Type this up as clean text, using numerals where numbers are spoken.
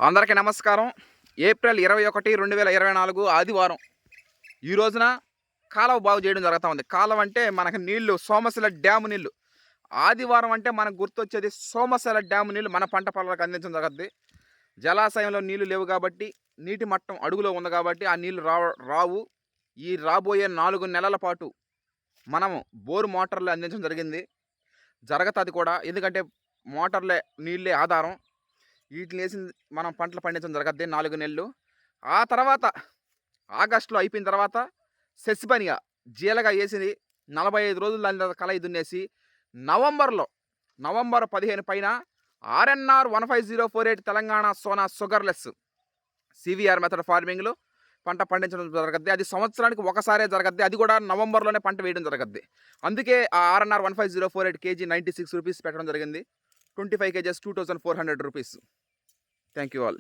అందరికీ నమస్కారం. ఏప్రిల్ 21, 2024 ఆదివారం. ఈ రోజున కాలువ బాగు చేయడం జరుగుతూ ఉంది. కాలువ అంటే మనకు నీళ్లు సోమశిల డ్యాము నీళ్లు. ఆదివారం అంటే మనకు గుర్తొచ్చేది సోమశిల డ్యాము నీళ్లు మన పంట పొలాలకు అందించడం జరుగుద్ది. జలాశయంలో నీళ్లు లేవు కాబట్టి, నీటి మట్టం అడుగులో ఉంది కాబట్టి ఆ నీళ్లు రావు. ఈ రాబోయే 4 నెలల పాటు మనము బోరు మోటార్లు అందించడం జరుగుతుంది కూడా. ఎందుకంటే మోటార్లే నీళ్ళే ఆధారం. వీటిని వేసి మనం పంటలు పండించడం జరగద్ది 4 నెలలు. ఆ తర్వాత ఆగస్టులో అయిపోయిన తర్వాత సెస్బనిగా జీలగా వేసి 45 రోజులు దాని కలయి దున్నేసి నవంబర్ 15 పైన RNR 15048 Telangana Sona sugarless CVR method ఫార్మింగ్లో పంట పండించడం జరగద్ది. అది సంవత్సరానికి ఒకసారే జరగద్ది. అది కూడా నవంబర్లోనే పంట వేయడం జరగద్ది. అందుకే ఆ ఆర్ఎన్ఆర్ 15048 కేజీ 96 రూపీస్ పెట్టడం జరిగింది. 25 kgs 2400 rupees. Thank you all.